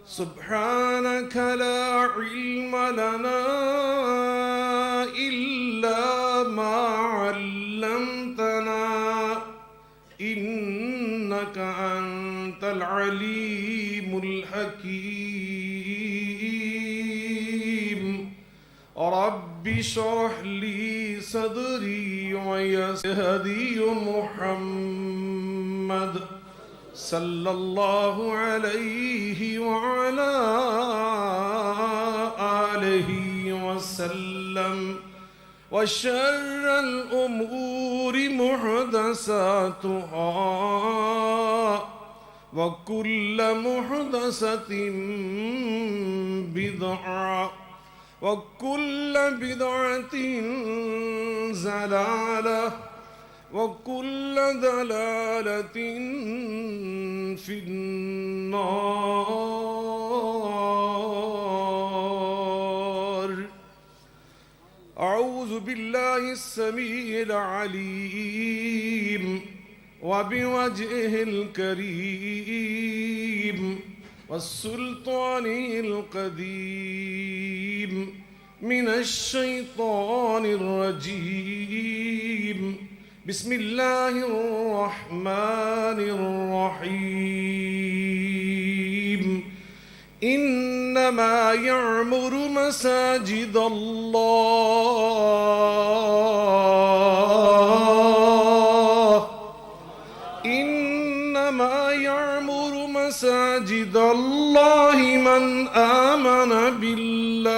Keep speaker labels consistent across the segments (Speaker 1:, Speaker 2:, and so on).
Speaker 1: سبحانك لا علم لنا إلا ما علمتنا إنك أنت العليم الحكيم رب اشرح لي صدري ويسر هدي محمد صلی اللہ علیہ وعلا آلہ وسلم وشر الأمور محدثاتها وكل محدثة بدعة وكل بدعة ضلالة وكل ضلالة في النار أعوذ بالله السميع العليم وبوجهه الكريم والسلطان القديم من الشيطان الرجيم بسم الله الرحمن الرحيم إنما يعمر مساجد الله إنما يعمر مساجد الله من آمن بالله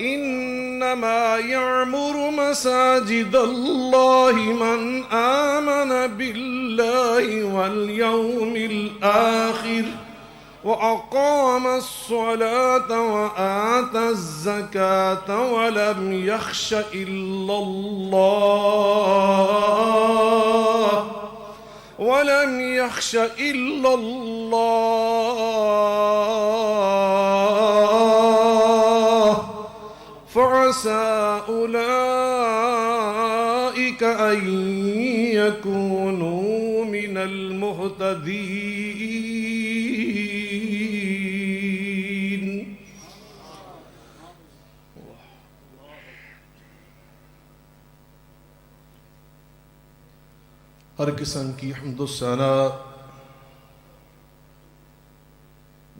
Speaker 1: إنما يعمر مساجد الله من آمن بالله واليوم الآخر وأقام الصلاة وآتى الزكاة ولم يخش إلا الله فعسى أولئك أن يكونوا من المهتدين. ہر قسم کی حمد و ثنا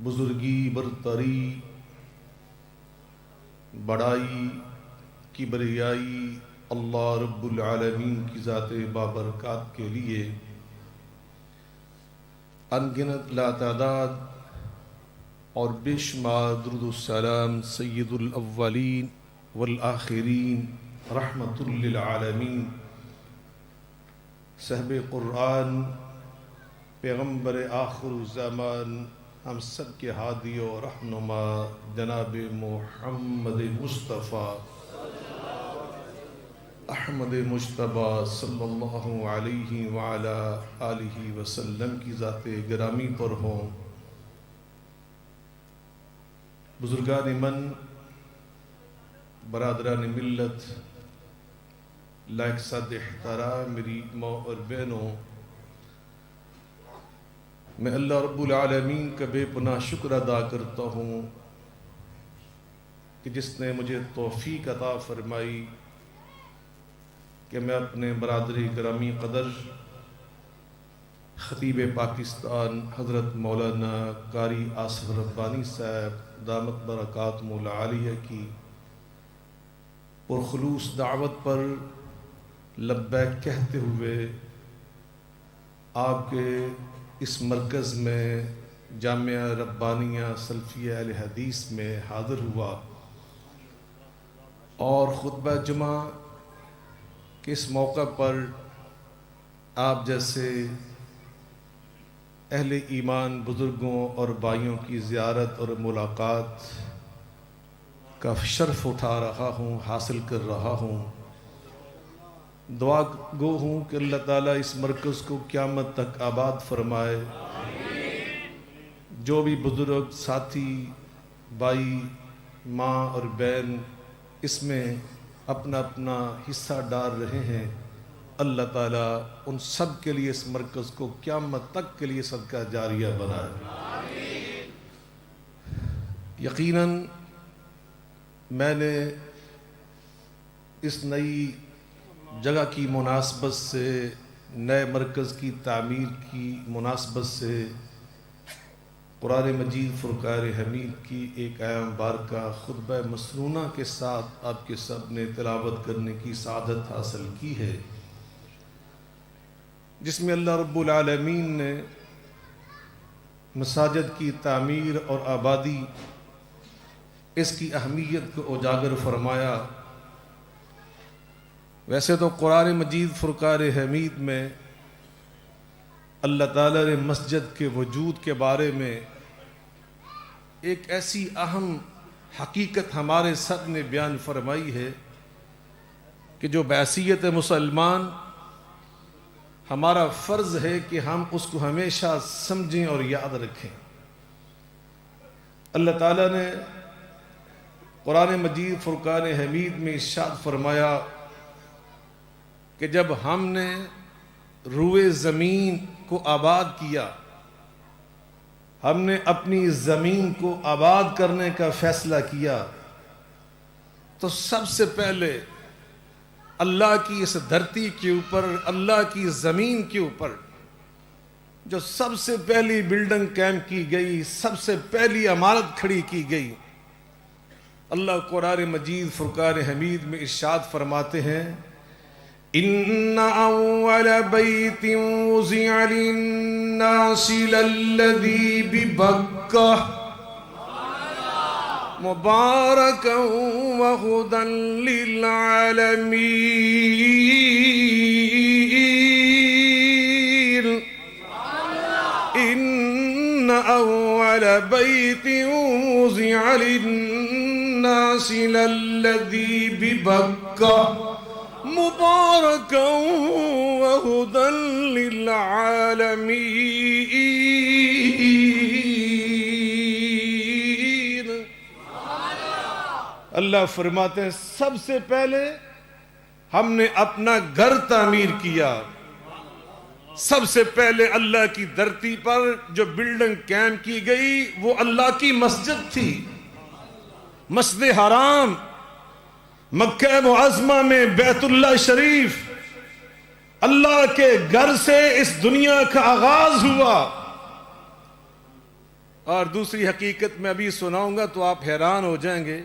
Speaker 1: بزرگی برتری بڑائی کبریائی اللہ رب العالمین کی ذات بابرکات کے لیے انگنت لا تعداد اور بے شمار درود السلام سید الاولین والآخرین رحمت للعالمین صاحب قرآن پیغمبر آخر الزمان ہم سب کے ہادی و رہنما جناب محمد مصطفیٰ احمد مجتبیٰ صلی اللہ علیہ وعلا آلہ وسلم کی ذات گرامی پر ہوں. بزرگان من، برادران ملت، لائق صد احترام میری ماں اور بہنوں، میں اللہ رب العالمین کا بے پناہ شکر ادا کرتا ہوں کہ جس نے مجھے توفیق عطا فرمائی کہ میں اپنے برادری گرامی قدر خطیب پاکستان حضرت مولانا قاری آصف ربانی صاحب دامت برکاتہم العالیہ کی پرخلوص دعوت پر لبیک کہتے ہوئے آپ کے اس مرکز میں جامعہ ربانیہ سلفیہ اہل حدیث میں حاضر ہوا اور خطبہ جمعہ کہ اس موقع پر آپ جیسے اہل ایمان بزرگوں اور بھائیوں کی زیارت اور ملاقات کا شرف اٹھا رہا ہوں، حاصل کر رہا ہوں. دعا گو ہوں کہ اللہ تعالیٰ اس مرکز کو قیامت تک آباد فرمائے. جو بھی بزرگ ساتھی بھائی ماں اور بہن اس میں اپنا اپنا حصہ ڈال رہے ہیں، اللہ تعالیٰ ان سب کے لیے اس مرکز کو قیامت تک کے لیے صدقہ جاریہ بنائے۔ یقیناً میں نے اس نئی جگہ کی مناسبت سے، نئے مرکز کی تعمیر کی مناسبت سے قرآن مجید فرقان حمید کی ایک ایام بارکہ خطبہ مسنونہ کے ساتھ آپ کے سب نے تلاوت کرنے کی سعادت حاصل کی ہے، جس میں اللہ رب العالمین نے مساجد کی تعمیر اور آبادی، اس کی اہمیت کو اجاگر فرمایا۔ ویسے تو قرآن مجید فرقان حمید میں اللہ تعالیٰ نے مسجد کے وجود کے بارے میں ایک ایسی اہم حقیقت ہمارے سب نے بیان فرمائی ہے کہ جو بحیثیت مسلمان ہمارا فرض ہے کہ ہم اس کو ہمیشہ سمجھیں اور یاد رکھیں۔ اللہ تعالیٰ نے قرآن مجید فرقان حمید میں ارشاد فرمایا کہ جب ہم نے روئے زمین کو آباد کیا، ہم نے اپنی زمین کو آباد کرنے کا فیصلہ کیا، تو سب سے پہلے اللہ کی اس دھرتی کے اوپر، اللہ کی زمین کے اوپر جو سب سے پہلی بلڈنگ قائم کی گئی، سب سے پہلی عمارت کھڑی کی گئی، اللہ قرآن مجید فرقان حمید میں ارشاد فرماتے ہیں ان اول بیت وضع للناس للذی ببکہ مبارکا وہدی للعالمین ان اول بیت وضع للناس للذی ببکہ مبارکا وہدی للعالمین۔ اللہ فرماتے ہیں سب سے پہلے ہم نے اپنا گھر تعمیر کیا، سب سے پہلے اللہ کی دھرتی پر جو بلڈنگ قائم کی گئی وہ اللہ کی مسجد تھی، مسجد حرام، مکہ معظمہ میں بیت اللہ شریف، اللہ کے گھر سے اس دنیا کا آغاز ہوا۔ اور دوسری حقیقت میں ابھی سناؤں گا تو آپ حیران ہو جائیں گے،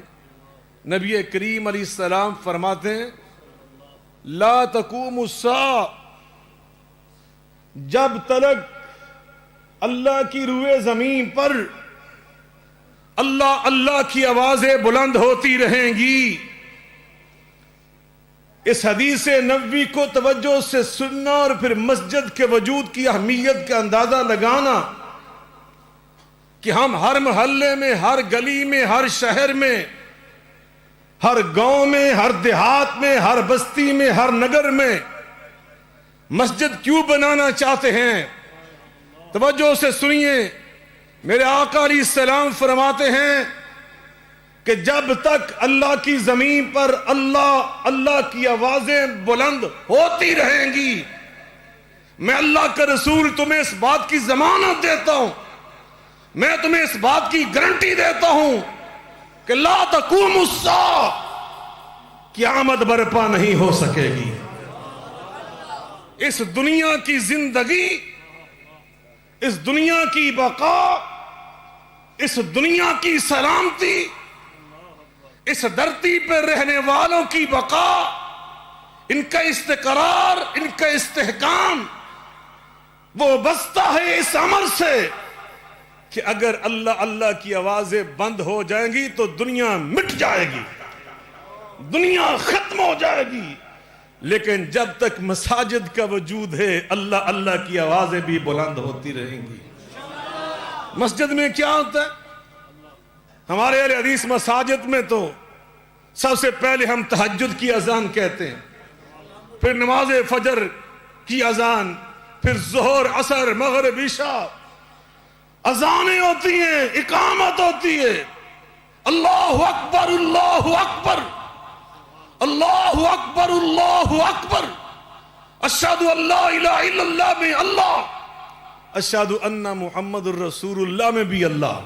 Speaker 1: نبی کریم علیہ السلام فرماتے ہیں لا تقوم الساعہ، جب تک اللہ کی روئے زمین پر اللہ اللہ کی آوازیں بلند ہوتی رہیں گی۔ اس حدیث نبوی کو توجہ سے سننا اور پھر مسجد کے وجود کی اہمیت کا اندازہ لگانا کہ ہم ہر محلے میں، ہر گلی میں، ہر شہر میں، ہر گاؤں میں، ہر دیہات میں، ہر بستی میں، ہر نگر میں مسجد کیوں بنانا چاہتے ہیں۔ توجہ سے سنیے، میرے آقا علیہ السلام فرماتے ہیں کہ جب تک اللہ کی زمین پر اللہ کی آوازیں بلند ہوتی رہیں گی، میں اللہ کا رسول تمہیں اس بات کی ضمانت دیتا ہوں، میں تمہیں اس بات کی گارنٹی دیتا ہوں کہ لا تقوم الساعہ، قیامت برپا نہیں ہو سکے گی۔ اس دنیا کی زندگی، اس دنیا کی بقا، اس دنیا کی سلامتی، اس دھرتی پر رہنے والوں کی بقا، ان کا استقرار، ان کا استحکام وہ بستا ہے اس عمل سے کہ اگر اللہ کی آوازیں بند ہو جائیں گی تو دنیا مٹ جائے گی، دنیا ختم ہو جائے گی۔ لیکن جب تک مساجد کا وجود ہے اللہ کی آوازیں بھی بلند ہوتی رہیں گی۔ مسجد میں کیا ہوتا ہے؟ ہمارے اہل حدیث مساجد میں تو سب سے پہلے ہم تہجد کی اذان کہتے ہیں، پھر نماز فجر کی اذان، پھر ظہر، عصر، مغرب، عشاء اذانیں ہوتی ہیں، اقامت ہوتی ہے۔ اللہ اکبر، اللہ اکبر، اللہ اکبر، اللہ اکبر، اشہدو ان لا الہ الا اللہ میں اللہ، اشہدو ان محمد الرسول اللہ میں بھی اللہ۔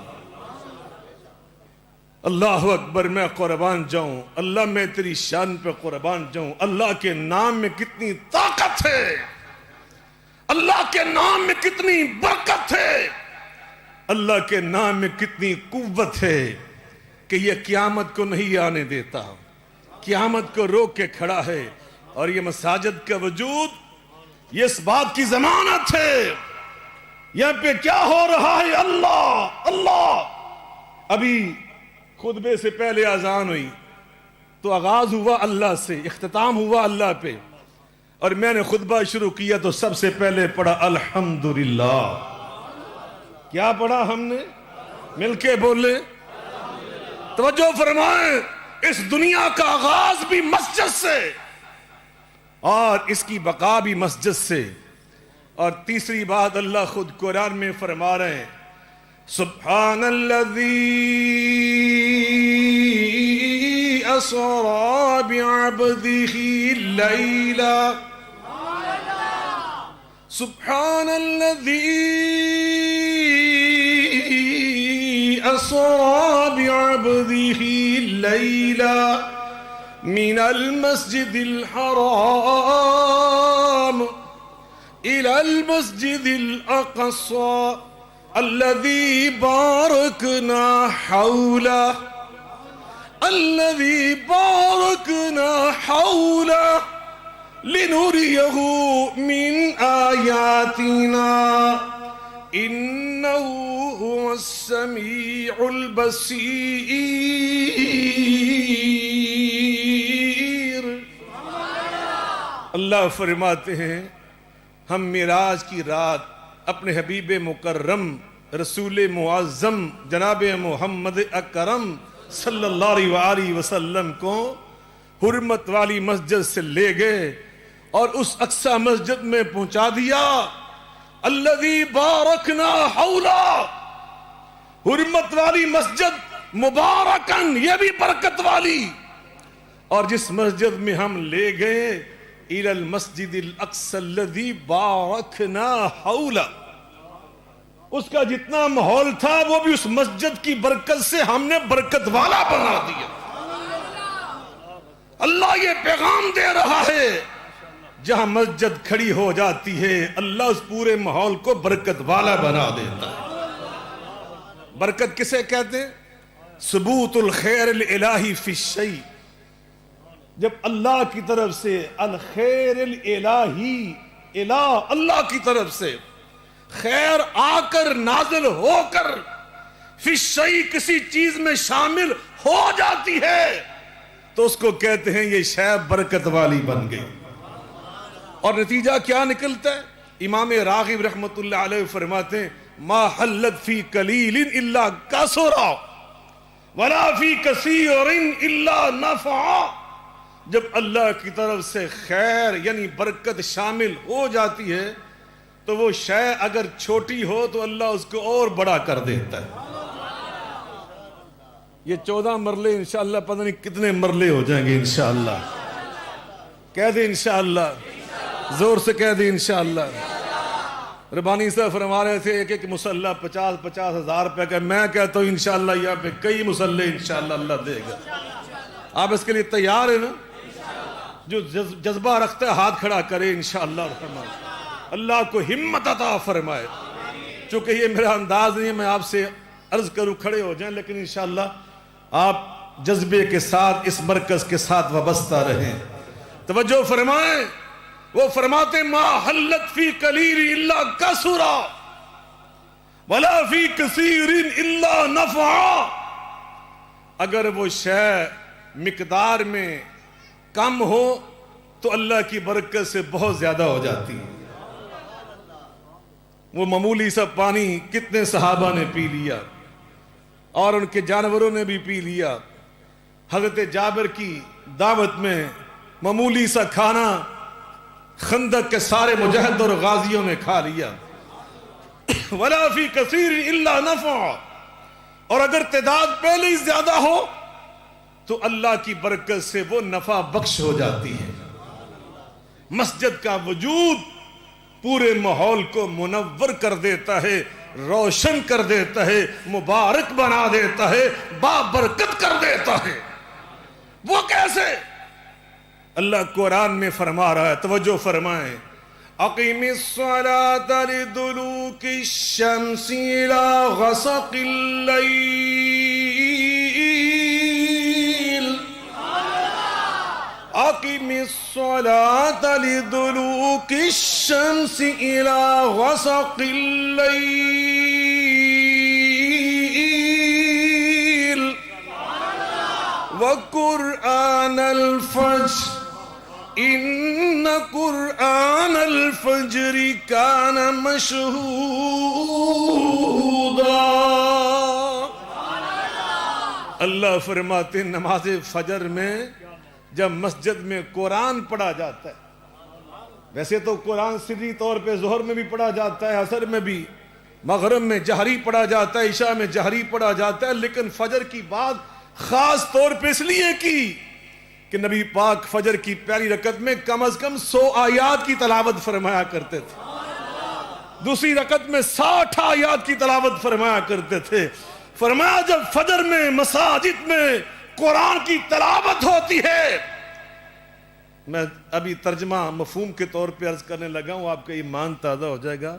Speaker 1: اللہ اکبر، میں قربان جاؤں اللہ، میں تیری شان پہ قربان جاؤں۔ اللہ کے نام میں کتنی طاقت ہے، اللہ کے نام میں کتنی برکت ہے، اللہ کے نام میں کتنی قوت ہے کہ یہ قیامت کو نہیں آنے دیتا، قیامت کو روک کے کھڑا ہے۔ اور یہ مساجد کا وجود یہ اس بات کی ضمانت ہے، یہاں پہ کیا ہو رہا ہے؟ اللہ اللہ۔ ابھی خطبے سے پہلے اذان ہوئی تو آغاز ہوا اللہ سے، اختتام ہوا اللہ پہ، اور میں نے خطبہ شروع کیا تو سب سے پہلے پڑھا الحمدللہ۔ کیا پڑھا ہم نے؟ مل کے بولے توجہ فرمائیں، اس دنیا کا آغاز بھی مسجد سے اور اس کی بقا بھی مسجد سے۔ اور تیسری بات اللہ خود قرآن میں فرما رہے ہیں، سبحان الذی اسری بعبدہ لیلا، سبحان الذی اسری بعبدہ لیلا من المسجد الحرام الى المسجد الاقصى الذي باركنا حوله، الذي باركنا حوله لنريه من آياتنا إنه هو السميع البصير۔ اللہ فرماتے ہیں ہم معراج کی رات اپنے حبیب مکرم رسول معظم جناب محمد اکرم صلی اللہ علیہ وآلہ وسلم کو حرمت والی مسجد سے لے گئے اور اس اقصی مسجد میں پہنچا دیا۔ الذی بارکنا حولا، حرمت والی مسجد، مبارکن یہ بھی برکت والی، اور جس مسجد میں ہم لے گئے الی المسجد الاقصی الذی بارکنا حولا، اس کا جتنا ماحول تھا وہ بھی اس مسجد کی برکت سے ہم نے برکت والا بنا دیا۔ اللہ یہ پیغام دے رہا ہے، جہاں مسجد کھڑی ہو جاتی ہے اللہ اس پورے ماحول کو برکت والا بنا دیتا ہے۔ برکت کسے کہتے ہیں؟ ثبوت الخیر الالہی فی الشیء، جب اللہ کی طرف سے الخیر الالہی، الہ اللہ کی طرف سے خیر آ کر نازل ہو کر فی الشیء کسی چیز میں شامل ہو جاتی ہے تو اس کو کہتے ہیں یہ شے برکت والی بن گئی۔ اور نتیجہ کیا نکلتا ہے؟ امام راغب رحمت اللہ علیہ فرماتے ہیں ما حلت فی قلیل الا کثرا ولا فی کثیر الا نفعا، جب اللہ کی طرف سے خیر یعنی برکت شامل ہو جاتی ہے تو وہ شے اگر چھوٹی ہو تو اللہ اس کو اور بڑا کر دیتا ہے۔ یہ 14 مرلے انشاءاللہ پتہ نہیں کتنے مرلے ہو جائیں گے انشاءاللہ، کہہ دیں انشاءاللہ، زور سے کہہ دیں انشاءاللہ۔ ربانی صاحب فرما رہے تھے ایک مسلح 50 ہزار روپے کا، میں کہتا ہوں انشاءاللہ یہاں پہ کئی مسلح انشاءاللہ اللہ دے گا۔ آپ اس کے لیے تیار ہیں نا؟ جو جذبہ رکھتا ہے ہاتھ کھڑا کرے انشاءاللہ الرحمن، اللہ کو ہمت عطا فرمائے۔ چونکہ یہ میرا انداز نہیں ہے میں آپ سے عرض کروں کھڑے ہو جائیں، لیکن انشاءاللہ آپ جذبے کے ساتھ اس مرکز کے ساتھ وابستہ رہیں۔ توجہ فرمائیں، وہ فرماتے ما حلت فی قلیل الا کثرا ولا فی کثیر الا نفعا، اگر وہ شے مقدار میں کم ہو تو اللہ کی برکت سے بہت زیادہ ہو جاتی ہے۔ وہ معمولی سا پانی کتنے صحابہ نے پی لیا اور ان کے جانوروں نے بھی پی لیا۔ حضرت جابر کی دعوت میں معمولی سا کھانا خندق کے سارے مجاہد اور غازیوں نے کھا لیا۔ ولا فی کثیر الا نفع، اور اگر تعداد پہلے ہی زیادہ ہو تو اللہ کی برکت سے وہ نفع بخش ہو جاتی ہے۔ مسجد کا وجود پورے ماحول کو منور کر دیتا ہے، روشن کر دیتا ہے، مبارک بنا دیتا ہے، بابرکت کر دیتا ہے۔ وہ کیسے؟ اللہ قرآن میں فرما رہا ہے، توجہ فرمائیں، اقیم الصلاة لدلوک الشمس الى غسق اللیل، اقیم الصلاة لدلوک الشمس الى غسق اللیل وقرآن الفجر ان قرآن الفجر کان مشہودا۔ اللہ فرماتے ہیں نماز فجر میں جب مسجد میں قرآن پڑھا جاتا ہے، ویسے تو قرآن سری طور پہ ظہر میں بھی پڑھا جاتا ہے، عصر میں بھی، مغرب میں جہری پڑھا جاتا ہے، عشاء میں جہری پڑھا جاتا ہے، لیکن فجر کی بات خاص طور پہ اس لیے کی کہ نبی پاک فجر کی پہلی رکعت میں کم از کم 100 آیات کی تلاوت فرمایا کرتے تھے، دوسری رکعت میں 60 آیات کی تلاوت فرمایا کرتے تھے۔ فرمایا جب فجر میں مساجد میں قرآن کی تلاوت ہوتی ہے، میں ابھی ترجمہ مفہوم کے طور پہ عرض کرنے لگا ہوں، آپ کا ایمان تازہ ہو جائے گا۔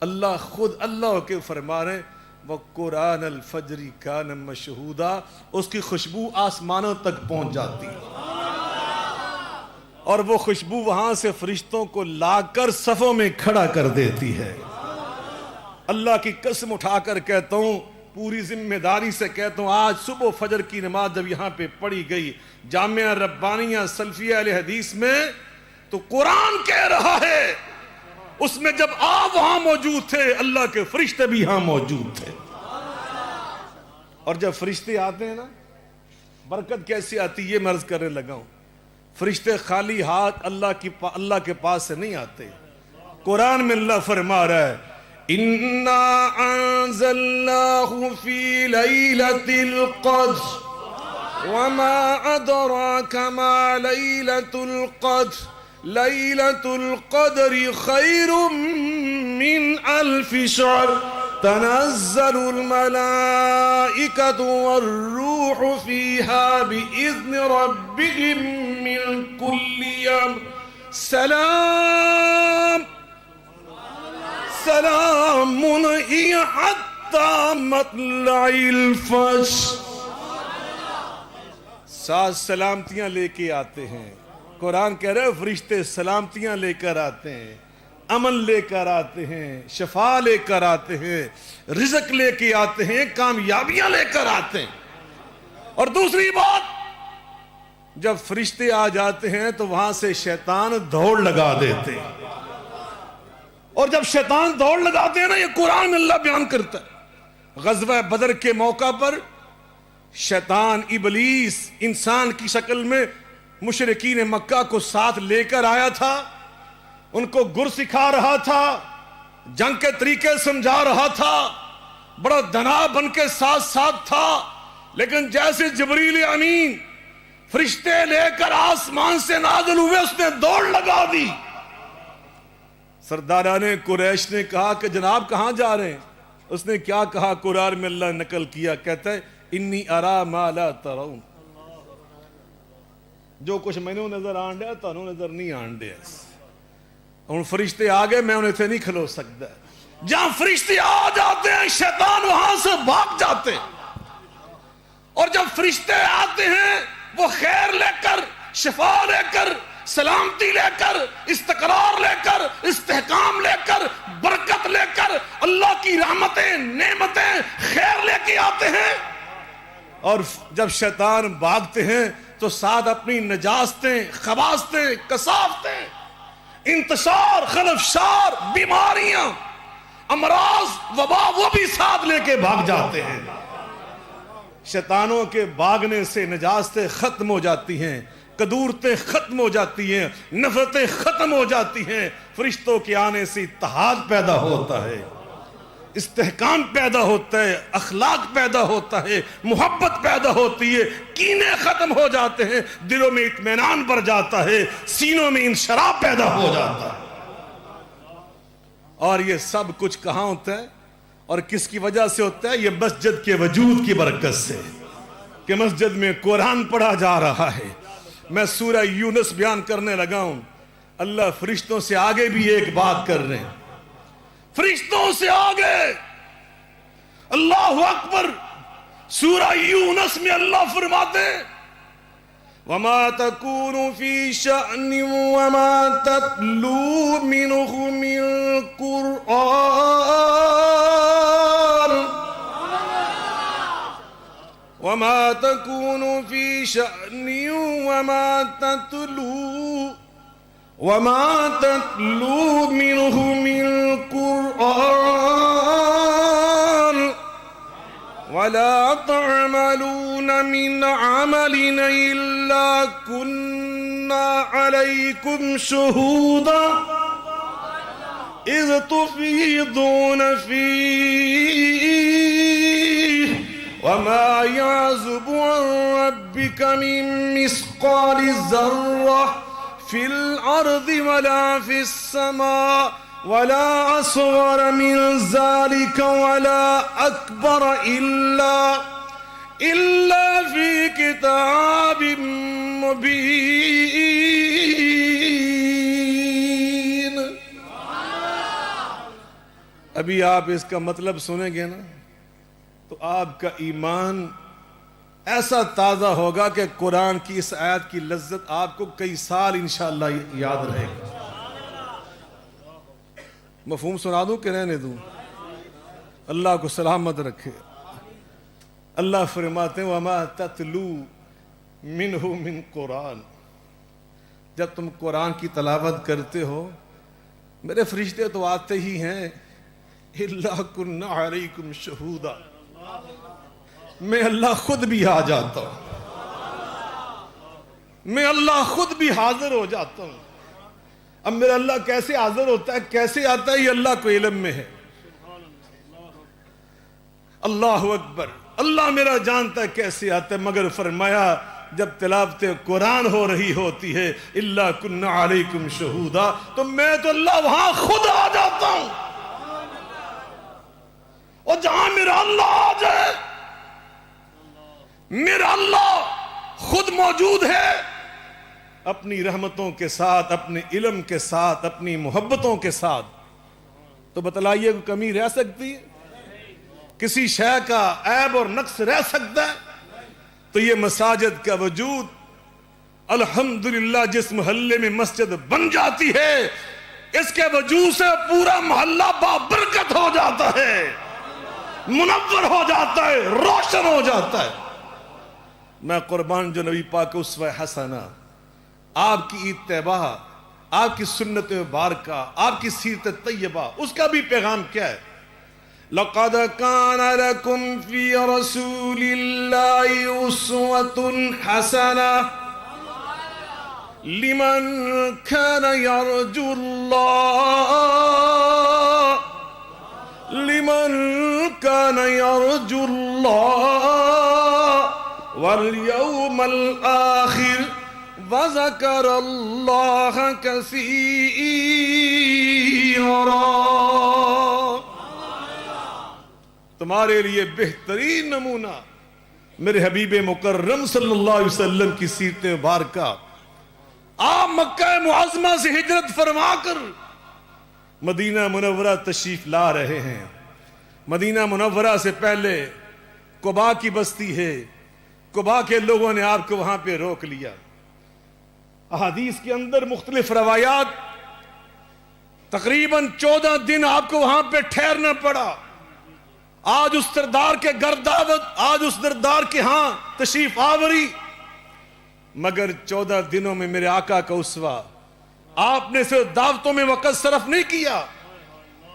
Speaker 1: اللہ خود اللہ کے فرما رہے ہیں وَقُرْآنَ الْفَجْرِ كَانَ مَشْهُودًا، اس کی خوشبو آسمانوں تک پہنچ جاتی ہے، اور وہ خوشبو وہاں سے فرشتوں کو لا کر صفوں میں کھڑا کر دیتی ہے۔ اللہ کی قسم اٹھا کر کہتا ہوں، پوری ذمہ داری سے کہتا ہوں، آج صبح فجر کی نماز جب یہاں پہ پڑھی گئی جامعہ ربانیہ سلفیہ اہل حدیث میں، تو قرآن کہہ رہا ہے، اس میں جب آپ وہاں موجود تھے اللہ کے فرشتے بھی یہاں موجود تھے۔ اور جب فرشتے آتے ہیں نا، برکت کیسی آتی یہ میں عرض کرنے لگا ہوں۔ فرشتے خالی ہاتھ اللہ کے پاس سے نہیں آتے۔ قرآن میں اللہ فرما رہا ہے اِنَّا أَنزَلْنَاهُ فِي لَيْلَةِ الْقَدْرِ وَمَا أَدْرَاكَ مَا لَيْلَةُ الْقَدْرِ لَيْلَةُ الْقَدْرِ خَيْرٌ مِّنْ أَلْفِ شَهْرٍ تَنَزَّلُ الْمَلَائِكَةُ وَالرُّوحُ فِيهَا بِإِذْنِ رَبِّهِمْ مِنْ كُلِّ أَمْرٍ سلام هي حتى مطلع الفجر۔ 7 سلامتیاں لے کے آتے ہیں، قرآن کہہ رہے فرشتے سلامتیاں لے کر آتے ہیں، امن لے کر آتے ہیں، شفا لے کر آتے ہیں، رزق لے کے آتے ہیں، کامیابیاں لے کر آتے ہیں۔ اور دوسری بات، جب فرشتے آ جاتے ہیں تو وہاں سے شیطان دوڑ لگا دیتے ہیں، اور جب شیطان دوڑ لگاتے ہیں نا، یہ قرآن میں اللہ بیان کرتا ہے۔ غزوہ بدر کے موقع پر شیطان ابلیس انسان کی شکل میں مشرکین مکہ کو ساتھ لے کر آیا تھا، ان کو گر سکھا رہا تھا، جنگ کے طریقے سمجھا رہا تھا، بڑا دنا بن کے ساتھ ساتھ تھا، لیکن جیسے جبریل امین فرشتے لے کر آسمان سے نازل ہوئے، اس نے دوڑ لگا دی۔ سرداران قریش نے کہا کہ جناب کہاں جا رہے ہیں؟ اس نے کیا کہا؟ قرآن میں اللہ نقل کیا، کہتا ہے انی ارا ما لا ترون، جو کچھ میں نے نظر آنڈیا تانوں نظر نہیں آنڈیا۔ ہن فرشتے آ گئے، میں انہیں تھے نہیں کھلو سکتا۔ جہاں فرشتے آ جاتے ہیں شیطان وہاں سے بھاگ جاتے ہیں، اور جب فرشتے آتے ہیں وہ خیر لے کر، شفا لے کر، سلامتی لے کر، استقرار لے کر، استحکام لے کر، برکت لے کر، اللہ کی رحمتیں، نعمتیں، خیر لے کے آتے ہیں۔ اور جب شیطان بھاگتے ہیں تو ساتھ اپنی نجاستیں، خباستیں، کثافتیں، انتشار، خلفشار، بیماریاں، امراض، وبا، وہ بھی ساتھ لے کے بھاگ جاتے ہیں۔ شیطانوں کے بھاگنے سے نجاستیں ختم ہو جاتی ہیں، قدورتیں ختم ہو جاتی ہیں، نفرتیں ختم ہو جاتی ہیں، فرشتوں کے آنے سے اتحاد پیدا ہوتا ہے۔ استحکام پیدا ہوتا ہے، اخلاق پیدا ہوتا ہے، محبت پیدا ہوتی ہے، کینے ختم ہو جاتے ہیں، دلوں میں اطمینان بڑھ جاتا ہے، سینوں میں انشراح پیدا ہو جاتا ہے۔ اور یہ سب کچھ کہاں ہوتا ہے اور کس کی وجہ سے ہوتا ہے؟ یہ مسجد کے وجود کی برکت سے، کہ مسجد میں قرآن پڑھا جا رہا ہے۔ میں سورہ یونس بیان کرنے لگا ہوں، اللہ فرشتوں سے آگے بھی ایک بات کر رہے ہیں، فرشتوں سے آگے اللہ اکبر۔ سورہ یونس میں اللہ فرماتے ہیں وَمَا تَكُونُ فِي شَأْنٍ وَمَا تَتْلُو مِنْهُ مِنْ قُرْآنٍ وَمَا تَكُونُ فِي شَأْنٍ وَمَا تَتْلُو مِنْهُ مِنْ قُرْآنٍ وَلَا تَعْمَلُونَ مِنْ عَمَلٍ إِلَّا كُنَّا عَلَيْكُمْ شُهُودًا إِذْ تُفِيضُونَ فِيهِ وَمَا يَعْزُبُ عَنْ رَبِّكَ مِنْ مِثْقَالِ ذَرَّةٍ فِي الْأَرْضِ وَلَا فِي السَّمَاءِ وَلَا أَصْغَرَ مِنْ ذَلِكَ وَلَا أَكْبَرَ إِلَّا فِي كِتَابٍ مُبِينٍ۔ ابھی آپ اس کا مطلب سنیں گے نا تو آپ کا ایمان ایسا تازہ ہوگا کہ قرآن کی اس آیت کی لذت آپ کو کئی سال انشاءاللہ یاد رہے گا۔ مفہوم سنا دوں کہ رہنے دوں؟ اللہ کو سلامت رکھے۔ اللہ فرماتے ہیں وَمَا تَتْلُو مِنْهُ مِنْ قرآن، جب تم قرآن کی تلاوت کرتے ہو میرے فرشتے تو آتے ہی ہیں، إِلَّا كُنَّا عَلَيْكُمْ شُهُودًا، میں اللہ خود بھی آ جاتا ہوں، میں اللہ خود بھی حاضر ہو جاتا ہوں۔ اب میرا اللہ کیسے حاضر ہوتا ہے، کیسے آتا ہے، یہ اللہ کو علم میں ہے۔ اللہ اکبر، اللہ میرا جانتا ہے کیسے آتا ہے، مگر فرمایا جب تلاوت قرآن ہو رہی ہوتی ہے إِلَّا كُنَّا عَلَيْكُمْ شُهُودًا، تو میں تو اللہ وہاں خود آ جاتا ہوں۔ اور جہاں میرا اللہ آ جائے، میرا اللہ خود موجود ہے، اپنی رحمتوں کے ساتھ، اپنے علم کے ساتھ، اپنی محبتوں کے ساتھ، تو بتلائیے کوئی کمی رہ سکتی ہے؟ کسی شے کا عیب اور نقص رہ سکتا ہے؟ تو یہ مساجد کا وجود الحمدللہ جس محلے میں مسجد بن جاتی ہے، اس کے وجود سے پورا محلہ بابرکت ہو جاتا ہے، منور ہو جاتا ہے، روشن ہو جاتا ہے۔ میں قربان جو نبی پاک اسوہ حسنہ، آپ کی اتباع، آپ کی سنت مبارکہ، آپ کی سیرت طیبہ، اس کا بھی پیغام کیا ہے؟ لَقَدْ كَانَ لَكُمْ فِي رَسُولِ اللَّهِ أُسْوَةٌ حَسَنَةٌ لِمَنْ كَانَ يَرْجُو اللَّهَ وَالْيَوْمَ الْآخِرِ وَذَكَرَ اللَّهَ كَثِيرًا۔ تمہارے لیے بہترین نمونہ میرے حبیب مکرم صلی اللہ علیہ وسلم کی سیرت مبارکہ۔ آپ مکہ معظمہ سے ہجرت فرما کر مدینہ منورہ تشریف لا رہے ہیں۔ مدینہ منورہ سے پہلے قباء کی بستی ہے، قباء کے لوگوں نے آپ کو وہاں پہ روک لیا۔ احادیث کے اندر مختلف روایات، تقریباً 14 دن آپ کو وہاں پہ ٹھہرنا پڑا۔ آج اس سردار کے گھر دعوت، آج اس سردار کے ہاں تشریف آوری، مگر 14 دنوں میں میرے آقا کا اسوہ، آپ نے صرف دعوتوں میں وقت صرف نہیں کیا،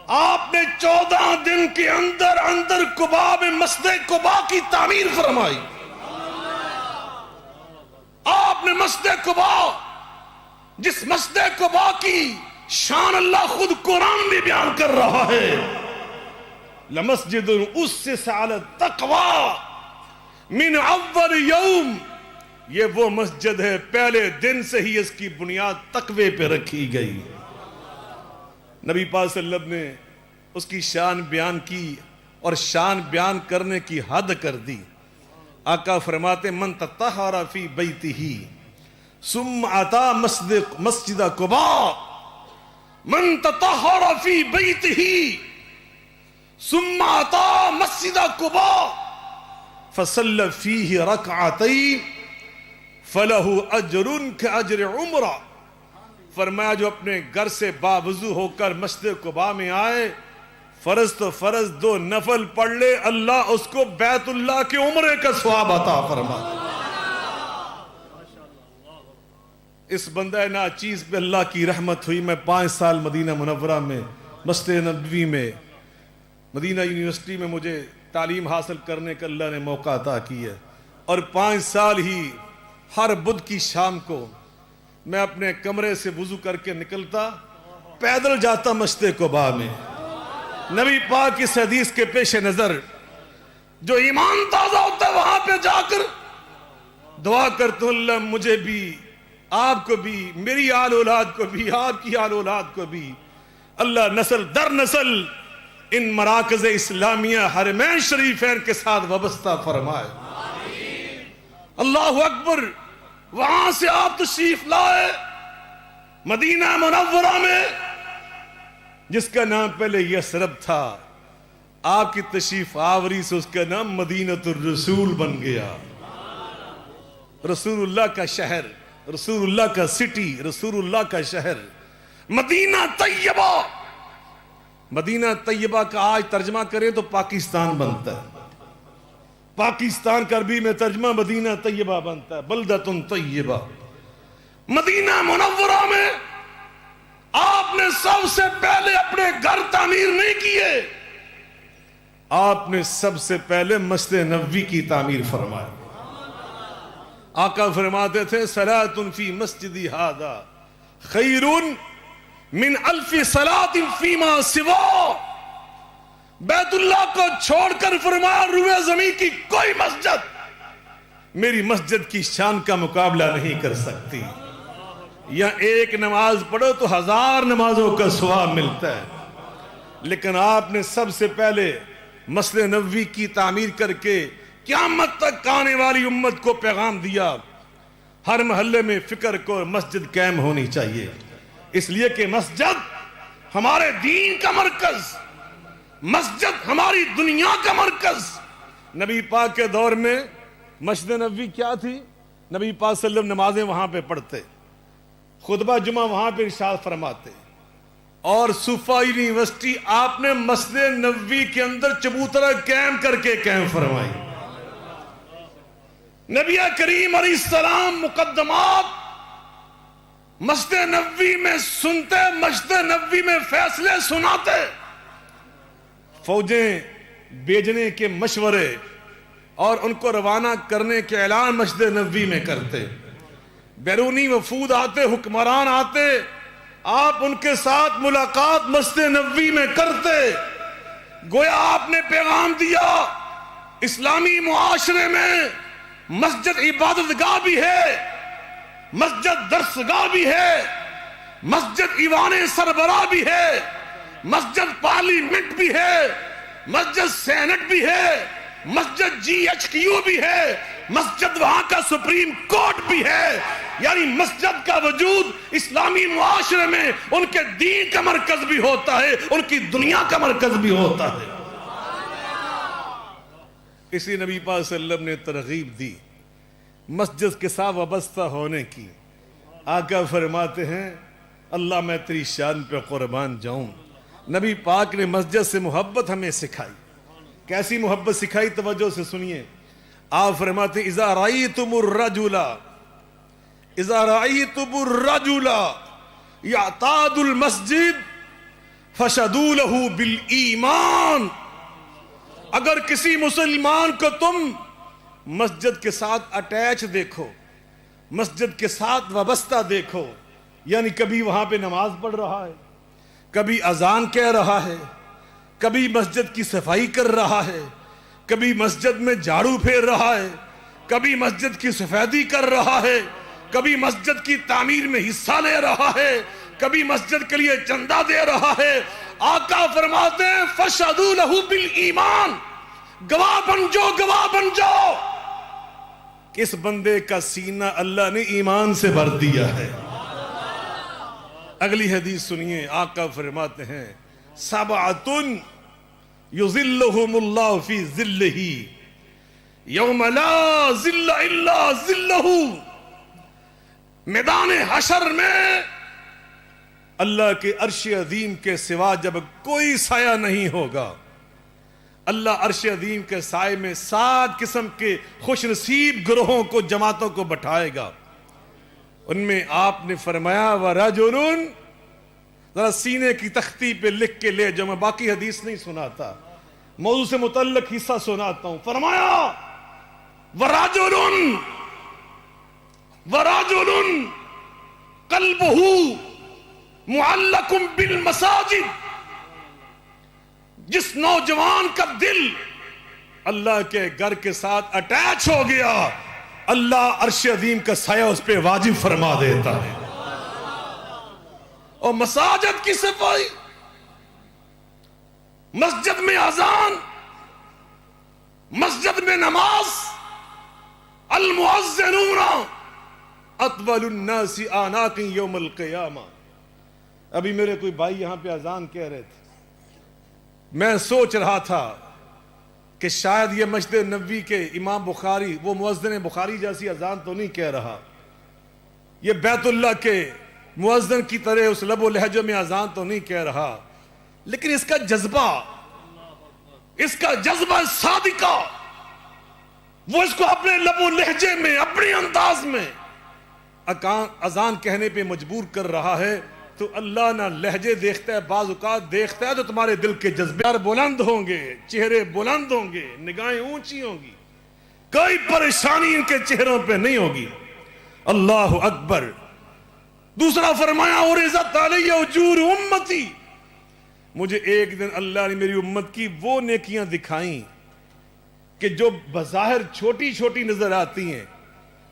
Speaker 1: آپ نے 14 دن کے اندر قباء میں مسجد قباء کی تعمیر فرمائی۔ آپ نے مسجد قباء، جس مسجد قباء کی شان اللہ خود قرآن میں بیان کر رہا ہے، لمسجد اسس علی التقوی من اول یوم، یہ وہ مسجد ہے پہلے دن سے ہی اس کی بنیاد تقوی پہ رکھی گئی. نبی پاک صلی اللہ علیہ وسلم نے اس کی شان بیان کی اور شان بیان کرنے کی حد کر دی. آقا فرماتے من تطہر فی بیتہ ثم اتی مسجد قباء، من تطہر فی بیتہ ثم اتی مسجد قباء فصلی فیہ رکعتین فلہ اجر کاجر عمرہ. فرمایا جو اپنے گھر سے باوضو ہو کر مسجد قباء میں آئے، فرض تو فرض 2 نفل پڑھ لے، اللہ اس کو بیت اللہ کے عمرے کا ثواب عطا فرما. اس بندہ ناچیز پہ اللہ کی رحمت ہوئی. میں 5 سال مدینہ منورہ میں مسجد نبوی میں مدینہ یونیورسٹی میں مجھے تعلیم حاصل کرنے کا اللہ نے موقع عطا کی ہے، اور 5 سال ہی ہر بدھ کی شام کو میں اپنے کمرے سے وضو کر کے نکلتا، پیدل جاتا مسجد قباء میں. نبی پاک اس حدیث کے پیش نظر جو ایمان تازہ ہوتا ہے وہاں پہ جا کر دعا کرتا ہوں اللہ مجھے بھی، آپ کو بھی، میری آل اولاد کو بھی، آپ کی آل اولاد کو بھی اللہ نسل در نسل ان مراکز اسلامیہ حرمین شریفین کے ساتھ وابستہ فرمائے. اللہ اکبر. وہاں سے آپ تشریف لائے مدینہ منورہ میں جس کا نام پہلے یثرب تھا، آپ کی تشریف آوری سے اس کا نام مدینۃ الرسول بن گیا. رسول اللہ کا شہر، رسول اللہ کا سٹی، رسول اللہ کا شہر مدینہ طیبہ. مدینہ طیبہ کا آج ترجمہ کریں تو پاکستان بنتا ہے. پاکستان کا عربی میں ترجمہ مدینہ طیبہ بنتا ہے، بلدۃ طیبہ. مدینہ منورہ میں آپ نے سب سے پہلے اپنے گھر تعمیر نہیں کیے، آپ نے سب سے پہلے مسجد نبوی کی تعمیر فرمائی. آقا فرماتے تھے صلاۃ فی مسجدی ھذا خیر من 1000 صلاۃ فیما سوا. بیت اللہ کو چھوڑ کر فرمایا روئے زمین کی کوئی مسجد میری مسجد کی شان کا مقابلہ نہیں کر سکتی. یا ایک نماز پڑھو تو 1000 نمازوں کا ثواب ملتا ہے. لیکن آپ نے سب سے پہلے مسجد نبوی کی تعمیر کر کے قیامت تک آنے والی امت کو پیغام دیا ہر محلے میں فکر کو مسجد قائم ہونی چاہیے، اس لیے کہ مسجد ہمارے دین کا مرکز، مسجد ہماری دنیا کا مرکز. نبی پاک کے دور میں مسجد نبوی کیا تھی؟ نبی پاک صلی اللہ علیہ وسلم نمازیں وہاں پہ پڑھتے، خطبہ جمعہ وہاں پہ ارشاد فرماتے، اور صوفہ یونیورسٹی آپ نے مسجد نبوی کے اندر چبوترہ قائم کر کے قائم فرمائی. نبی کریم علیہ السلام مقدمات مسجد نبوی میں سنتے، مسجد نبوی میں فیصلے سناتے، فوجیں بھیجنے کے مشورے اور ان کو روانہ کرنے کے اعلان مسجد نبوی میں کرتے. بیرونی وفود آتے، حکمران آتے، آپ ان کے ساتھ ملاقات مسجد نبوی میں کرتے. گویا آپ نے پیغام دیا اسلامی معاشرے میں مسجد عبادت گاہ بھی ہے، مسجد درس گاہ بھی ہے، مسجد ایوان سربراہ بھی ہے، مسجد پارلیمنٹ بھی ہے، مسجد سینٹ بھی ہے، مسجد GHQ بھی ہے، مسجد وہاں کا سپریم کورٹ بھی ہے. یعنی مسجد کا وجود اسلامی معاشرے میں ان کے دین کا مرکز بھی ہوتا ہے، ان کی دنیا کا مرکز بھی ہوتا ہے. اسی نبی پاک صلی اللہ علیہ وسلم نے ترغیب دی مسجد کے ساتھ وابستہ ہونے کی. آقا فرماتے ہیں اللہ میں تیری شان پہ قربان جاؤں. نبی پاک نے مسجد سے محبت ہمیں سکھائی. کیسی محبت سکھائی؟ توجہ سے سنیے. آپ فرماتے ہیں اذا رأیتم الرجل یعتاد المسجد فشدوا له بالایمان. اگر کسی مسلمان کو تم مسجد کے ساتھ اٹیچ دیکھو، مسجد کے ساتھ وابستہ دیکھو، یعنی کبھی وہاں پہ نماز پڑھ رہا ہے، کبھی اذان کہہ رہا ہے، کبھی مسجد کی صفائی کر رہا ہے، کبھی مسجد میں جھاڑو پھیر رہا ہے، کبھی مسجد کی سفیدی کر رہا ہے، کبھی مسجد کی تعمیر میں حصہ لے رہا ہے، کبھی مسجد کے لیے چندہ دے رہا ہے۔ آقا فرماتے ہیں فَشْهَدُوا لَهُ بِالْإِيمَانِ، گواہ بن جاؤ کہ اس بندے کا سینہ اللہ نے ایمان سے بھر دیا ہے۔ اگلی حدیث سنیے، آقا فرماتے ہیں سَبْعَةٌ يُظِلُّهُمُ اللَّهُ فِي ظِلِّهِ يَوْمَ لَا ظِلَّ إِلَّا ظِلُّهُ، میدان حشر میں اللہ کے عرش عظیم کے سوا جب کوئی سایہ نہیں ہوگا، اللہ عرش عظیم کے سائے میں 7 قسم کے خوش نصیب گروہوں کو، جماعتوں کو بٹھائے گا۔ ان میں آپ نے فرمایا وَرَجُلٌ، ذرا سینے کی تختی پہ لکھ کے لے جو، میں باقی حدیث نہیں سناتا، موضوع سے متعلق حصہ سناتا ہوں۔ فرمایا وَرَجُلٌ قَلْبُهُ مُعَلَّقٌ بِالْمَسَاجِدِ، جس نوجوان کا دل اللہ کے گھر کے ساتھ اٹیچ ہو گیا، اللہ عرش عظیم کا سایہ اس پہ واجب فرما دیتا ہے۔ اور مساجد کی صفائی، مسجد میں اذان، مسجد میں نماز، المؤذنون اطول الناس اعناقا یوم القیامہ۔ ابھی میرے کوئی بھائی یہاں پہ اذان کہہ رہے تھے، میں سوچ رہا تھا کہ شاید یہ مسجد نبوی کے امام بخاری، وہ مؤذن بخاری جیسی اذان تو نہیں کہہ رہا، یہ بیت اللہ کے مؤذن کی طرح اس لب و لہجے میں اذان تو نہیں کہہ رہا، لیکن اس کا جذبہ صادقہ، وہ اس کو اپنے لب و لہجے میں، اپنے انداز میں اذان کہنے پہ مجبور کر رہا ہے۔ تو اللہ نہ لہجے دیکھتا ہے، بعض اوقات دیکھتا ہے تو تمہارے دل کے جذبات بلند ہوں گے، چہرے بلند ہوں گے، نگاہیں اونچی ہوں گی، کوئی پریشانی ان کے چہروں پہ نہیں ہوگی۔ اللہ اکبر۔ دوسرا فرمایا عرضت علی اجور امتی، مجھے ایک دن اللہ نے میری امت کی وہ نیکیاں دکھائیں کہ جو بظاہر چھوٹی چھوٹی نظر آتی ہیں،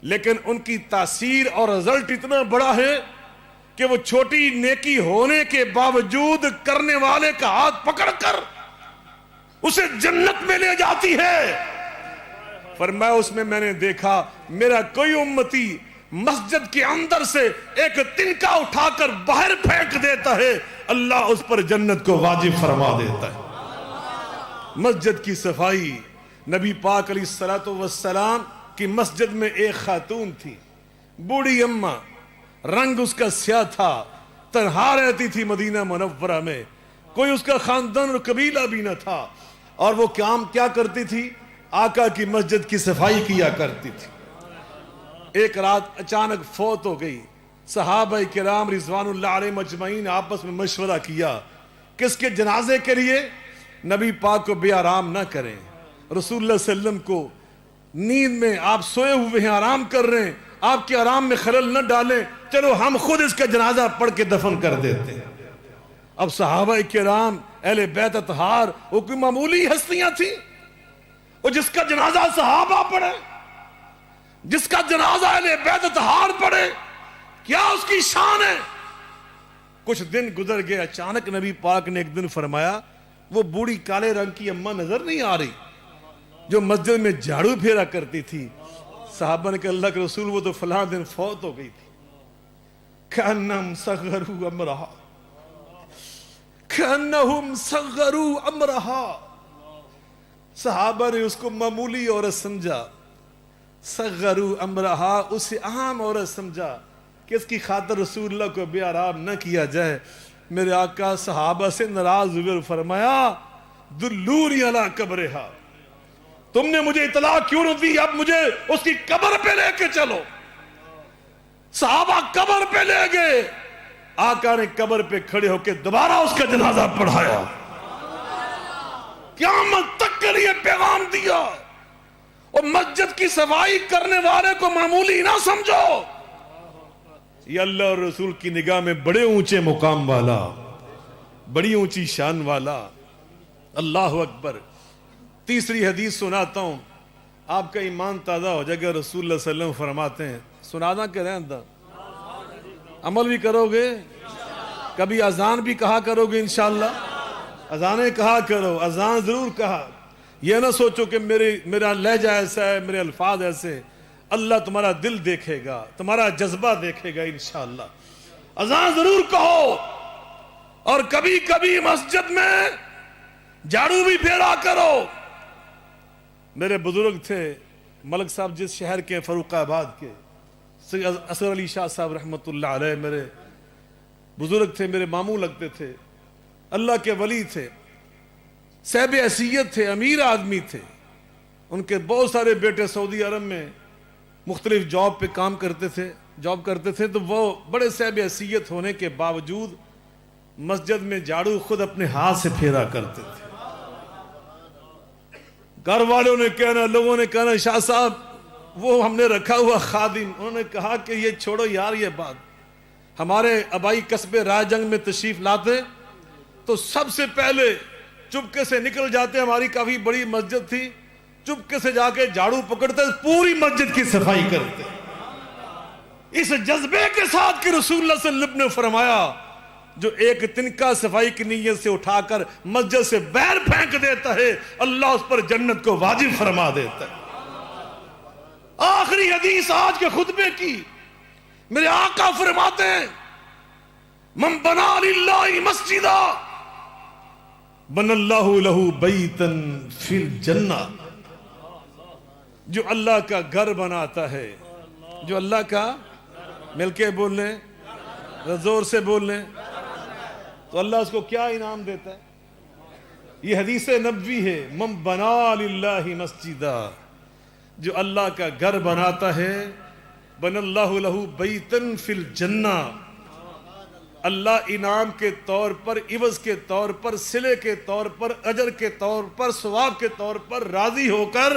Speaker 1: لیکن ان کی تاثیر اور رزلٹ اتنا بڑا ہے کہ وہ چھوٹی نیکی ہونے کے باوجود کرنے والے کا ہاتھ پکڑ کر اسے جنت میں لے جاتی ہے۔ فرمایا اس میں نے دیکھا میرا کوئی امتی مسجد کے اندر سے ایک تنکا اٹھا کر باہر پھینک دیتا ہے، اللہ اس پر جنت کو واجب فرما دیتا ہے۔ مسجد کی صفائی، نبی پاک علیہ السلام کی مسجد میں ایک خاتون تھی، بوڑھی اماں، رنگ اس کا سیاہ تھا، تنہا رہتی تھی مدینہ منورہ میں، کوئی اس کا خاندان اور قبیلہ بھی نہ تھا، اور وہ کام کیا کرتی تھی؟ آقا کی مسجد کی صفائی کیا کرتی تھی۔ ایک رات اچانک فوت ہو گئی، صحابہ کرام رضوان اللہ علیہ مجمعین آپس میں مشورہ کیا کہ اس کے جنازے کے لیے نبی پاک کو بے آرام نہ کریں، رسول اللہ صلی اللہ علیہ وسلم کو نیند میں آپ سوئے ہوئے ہیں، آرام کر رہے ہیں، آپ کے آرام میں خلل نہ ڈالیں، چلو ہم خود اس کا جنازہ پڑھ کے دفن کر دیتے ہیں۔ اب صحابہ کرام اہل بیت اطہار، وہ کوئی معمولی ہستیاں تھیں، وہ جس کا جنازہ صحابہ پڑھے، جس کا جنازہ اہل بیت اطہار پڑھے، کیا اس کی شان ہے؟ کچھ دن گزر گئے، اچانک نبی پاک نے ایک دن فرمایا وہ بوڑھی کالے رنگ کی اماں نظر نہیں آ رہی جو مسجد میں جھاڑو پھیرا کرتی تھی؟ صحابہ نے کہا اللہ کے رسول وہ تو فلاں دن فوت ہو گئی تھی۔ کأنہم صغروا امرہا، کأنہم صغروا امرہا، صحابہ نے اس کو معمولی عورت سمجھا، صغروا امرہا، اسے عام عورت سمجھا کہ اس کی خاطر رسول اللہ کو بے آرام نہ کیا جائے۔ میرے آقا صحابہ سے ناراض ہوئے، فرمایا دلونی علی قبرہا، تم نے مجھے اطلاع کیوں نہیں دی؟ اب مجھے اس کی قبر پہ لے کے چلو۔ صحابہ قبر پہ لے گئے، آقا نے قبر پہ کھڑے ہو کے دوبارہ اس کا جنازہ پڑھایا، قیامت تک کے لیے پیغام دیا۔ اور مسجد کی صفائی کرنے والے کو معمولی نہ سمجھو، یہ اللہ اور رسول کی نگاہ میں بڑے اونچے مقام والا، بڑی اونچی شان والا، اللہ اکبر. تیسری حدیث سناتا ہوں، آپ کا ایمان تازہ ہو جائے گا. رسول اللہ صلی اللہ علیہ وسلم فرماتے ہیں، سنانا کہ رہن دا، عمل بھی کرو گے، کبھی اذان بھی کہا کرو گے انشاءاللہ. اذانیں کہا کرو، اذان ضرور کہا. یہ نہ سوچو کہ میرا لہجہ ایسا ہے، میرے الفاظ ایسے. اللہ تمہارا دل دیکھے گا، تمہارا جذبہ دیکھے گا انشاءاللہ. اذان ضرور کہو، اور کبھی کبھی مسجد میں جھاڑو بھی پھیرا کرو. میرے بزرگ تھے ملک صاحب، جس شہر کے فاروق آباد کے، سید اصغر علی شاہ صاحب رحمۃ اللہ علیہ، میرے بزرگ تھے، میرے ماموں لگتے تھے، اللہ کے ولی تھے، صاحب حیثیت تھے، امیر آدمی تھے. ان کے بہت سارے بیٹے سعودی عرب میں مختلف جاب پہ کام کرتے تھے، تو وہ بڑے صاحب حیثیت ہونے کے باوجود مسجد میں جھاڑو خود اپنے ہاتھ سے پھیرا کرتے تھے. گھر والوں نے کہنا، لوگوں نے کہنا، شاہ صاحب وہ ہم نے رکھا ہوا خادم. انہوں نے کہا کہ یہ چھوڑو یار یہ بات. ہمارے آبائی قصبے رائے جنگ میں تشریف لاتے تو سب سے پہلے چپکے سے نکل جاتے. ہماری کافی بڑی مسجد تھی، چپکے سے جا کے جھاڑو پکڑتے، پوری مسجد کی صفائی کرتے. اس جذبے کے ساتھ کہ رسول اللہ صلی اللہ علیہ وسلم نے فرمایا، جو ایک تنکا صفائی کی نیت سے اٹھا کر مسجد سے باہر پھینک دیتا ہے، اللہ اس پر جنت کو واجب فرما دیتا ہے. آخری حدیث آج کے خطبے کی، میرے آقا فرماتے ہیں، من بنا للہ مسجدا بن اللہ لہ بیتا فی الجنہ. جو اللہ کا گھر بناتا ہے، جو اللہ کا، مل کے بول لیں، زور سے بول لیں، تو اللہ اس کو کیا انعام دیتا ہے؟ یہ حدیث نبوی ہے، من بنا للہ مسجدا، جو اللہ کا گھر بناتا ہے، بن اللہ لہ بیتا فی الجنہ، اللہ انعام کے طور پر، عوض کے طور پر، صلے کے طور پر، اجر کے طور پر، ثواب کے طور پر راضی ہو کر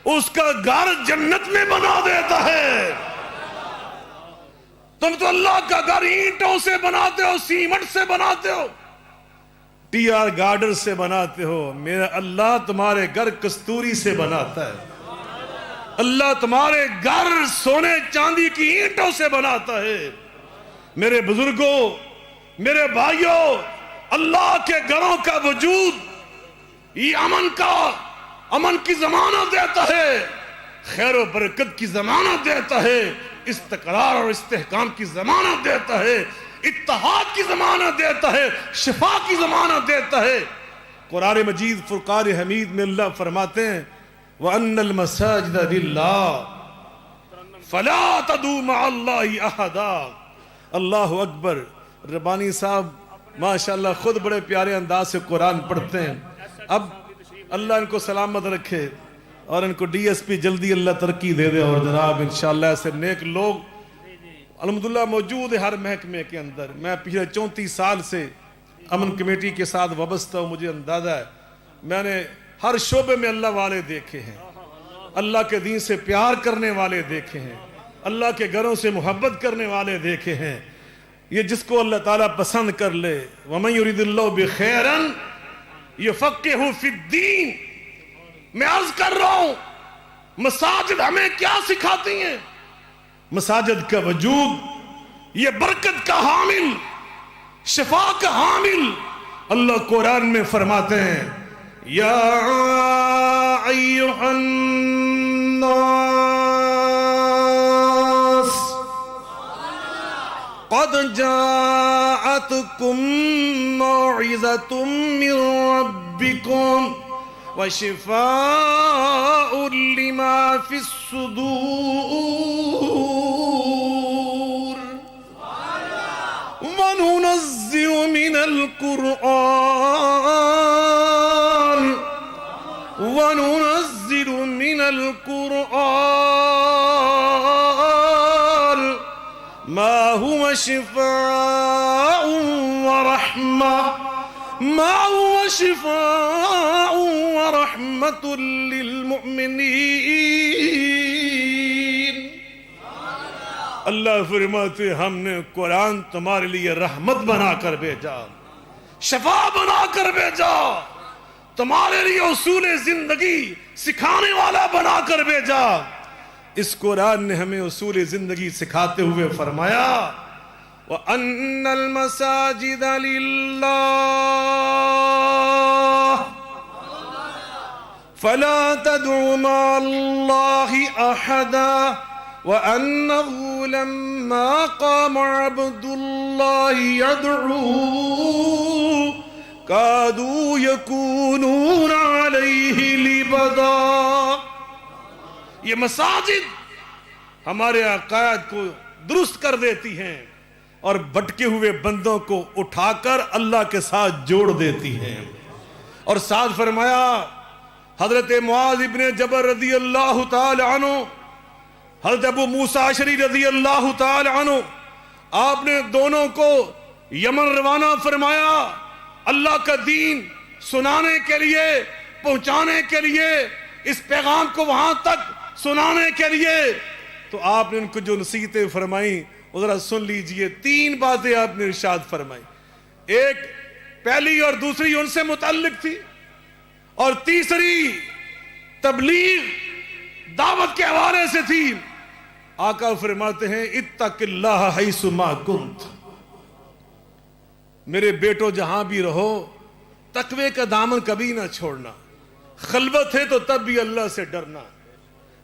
Speaker 1: اس کا گھر جنت میں بنا دیتا ہے. تم تو اللہ کا گھر اینٹوں سے بناتے ہو، سیمنٹ سے بناتے ہو، ٹی آر گارڈر سے بناتے ہو. میرا اللہ تمہارے گھر کستوری سے بناتا ہے. اللہ تمہارے گھر سونے چاندی کی اینٹوں سے بناتا ہے. میرے بزرگوں، میرے بھائیوں، اللہ کے گھروں کا وجود یہ امن کی ضمانت دیتا ہے، خیر و برکت کی ضمانت دیتا ہے، استقرار اور استحکام کی ضمانت دیتا ہے، اتحاد کی ضمانت دیتا ہے، شفا کی ضمانت دیتا ہے. قرآن مجید فرقان حمید میں اللہ فرماتے ہیں، وَأَنَّ الْمَسَاجِدَ لِلَّهِ فَلَا تَدْعُوا مَعَ اللَّهِ أَحَدًا. اللہ اکبر. ربانی صاحب ماشاءاللہ خود بڑے پیارے انداز سے قرآن پڑھتے ہیں. اب اللہ ان کو سلامت رکھے اور ان کو ڈی ایس پی جلدی اللہ ترقی دے دے، اور جناب انشاءاللہ ایسے نیک لوگ الحمدللہ موجود ہے ہر محکمے کے اندر. میں پچھلے 34 سال سے امن کمیٹی کے ساتھ وابستہ ہوں. مجھے اندازہ ہے میں نے ہر شعبے میں اللہ والے دیکھے ہیں، اللہ کے دین سے پیار کرنے والے دیکھے ہیں، اللہ کے گھروں سے محبت کرنے والے دیکھے ہیں. یہ جس کو اللہ تعالیٰ پسند کر لے، وَمَن يُرِدِ اللَّهُ بِخَيْرًا يُفَقِّهُ فِي الدِّينِ. میں عرض کر رہا ہوں، مساجد ہمیں کیا سکھاتی ہیں؟ مساجد کا وجود یہ برکت کا حامل، شفا کا حامل. اللہ قرآن میں فرماتے ہیں، یا ایھا الناس قد جاءتکم موعظۃ من ربکم وشفاء لما فی الصدور وننزل من القرآن ما هو شفاء ورحمة للمؤمنين. اللہ فرماتے ہم نے قرآن تمہارے لیے رحمت بنا کر بھیجا، شفا بنا کر بھیجا، تمہارے لیے اصول زندگی سکھانے والا بنا کر بھیجا۔ اس قرآن نے ہمیں اصول زندگی سکھاتے ہوئے فرمایا وَأَنَّ الْمَسَاجِدَ لِلَّهِ فَلَا تَدْعُوا مَعَ اللَّهِ أَحَدًا وَأَنَّهُ لَمَّا قَامَ عَبْدُ اللَّهِ يَدْعُوهُ كَادُوا يَكُونُونَ عَلَيْهِ لِبَدًا۔ یہ مساجد ہمارے عقائد کو درست کر دیتی ہیں اور بھٹکے ہوئے بندوں کو اٹھا کر اللہ کے ساتھ جوڑ دیتی ہیں۔ اور ساتھ فرمایا حضرت معاذ ابن جبل رضی اللہ تعالی عنہ، حضرت ابو موسیٰ اشعری رضی اللہ تعالی عنہ، آپ نے دونوں کو یمن روانہ فرمایا اللہ کا دین سنانے کے لیے، پہنچانے کے لیے، اس پیغام کو وہاں تک سنانے کے لیے۔ تو آپ نے ان کو جو نصیحتیں فرمائیں وہ ذرا سن لیجئے۔ 3 باتیں آپ نے ارشاد فرمائی، ایک پہلی اور دوسری ان سے متعلق تھی، اور تیسری تبلیغ دعوت کے حوالے سے تھی۔ آقا فرماتے ہیں اتق اللہ حیث ما کنت، میرے بیٹو جہاں بھی رہو تقوی کا دامن کبھی نہ چھوڑنا، خلوت ہے تو تب بھی اللہ سے ڈرنا،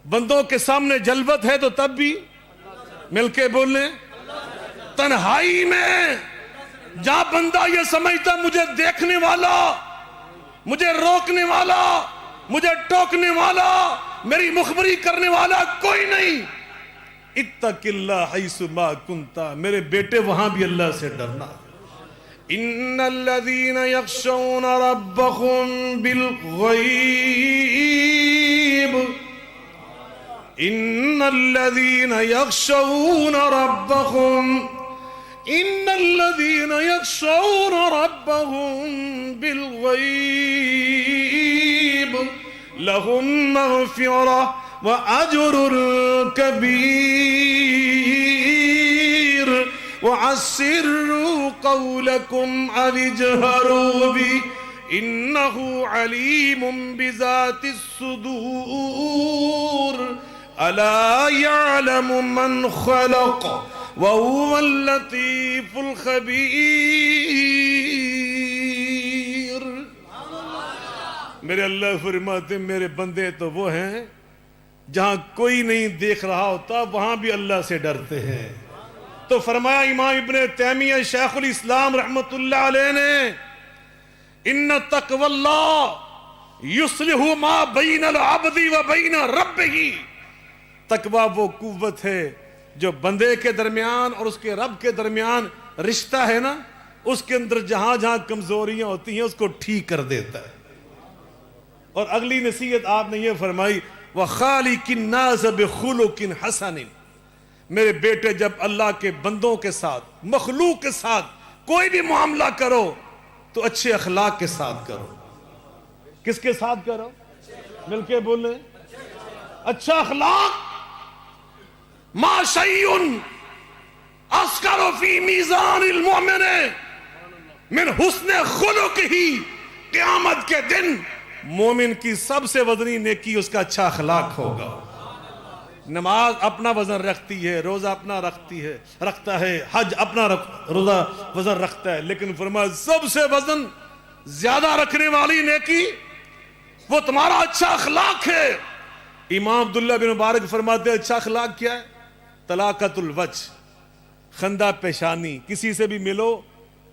Speaker 1: بندوں کے سامنے جلوت ہے تو تب بھی مل کے بولنے، تنہائی میں جہاں بندہ یہ سمجھتا مجھے دیکھنے والا، مجھے روکنے والا، مجھے ٹوکنے والا، میری مخبری کرنے والا کوئی نہیں، اتق اللہ حیث ما کنت، میرے بیٹے وہاں بھی اللہ سے ڈرنا۔ ان الذين يخشون ربهم بالغيب، ان الذين يخشون ربهم، ان الذين يخشون ربهم بالغيب لهم مغفرة واجر كبير وَعَسِّرُوا قَوْلَكُمْ أَوِ اجْهَرُوا بِهِ إِنَّهُ عَلِيمٌ بِذَاتِ الصُّدُورِ أَلَا يَعْلَمُ مَنْ خَلَقَ وَهُوَ اللَّطِيفُ الْخَبِيرُ۔ میرے اللہ فرماتے میرے بندے تو وہ ہیں جہاں کوئی نہیں دیکھ رہا ہوتا وہاں بھی اللہ سے ڈرتے ہیں۔ تو فرمایا امام ابن تیمیہ شیخ الاسلام رحمت اللہ علیہ نے ان تقوی اللہ یصلح ما بین العبد و بین ربہ، تقوی وہ قوت ہے جو بندے کے درمیان اور اس کے رب کے درمیان رشتہ ہے نا، اس کے اندر جہاں جہاں کمزوریاں ہوتی ہیں اس کو ٹھیک کر دیتا ہے۔ اور اگلی نصیحت آپ نے یہ فرمائی وَخَالِقِ النَّاسَ بِخُلُقٍ حَسَنٍ، میرے بیٹے جب اللہ کے بندوں کے ساتھ، مخلوق کے ساتھ کوئی بھی معاملہ کرو تو اچھے اخلاق کے ساتھ کرو۔ کس کے ساتھ کرو؟ مل کے بولیں، اچھا اخلاق۔ ما شیء اثقل فی میزان المؤمن من حسن خلقہ، قیامت کے دن مومن کی سب سے وزنی نیکی اس کا اچھا اخلاق ہوگا۔ نماز اپنا وزن رکھتی ہے، روزہ اپنا رکھتا ہے، حج اپنا روزہ وزن رکھتا ہے، لیکن فرمایا سب سے وزن زیادہ رکھنے والی نیکی وہ تمہارا اچھا اخلاق ہے۔ امام عبداللہ بن مبارک فرماتے ہیں اچھا اخلاق کیا ہے؟ طلاقت الوجہ، خندہ پیشانی، کسی سے بھی ملو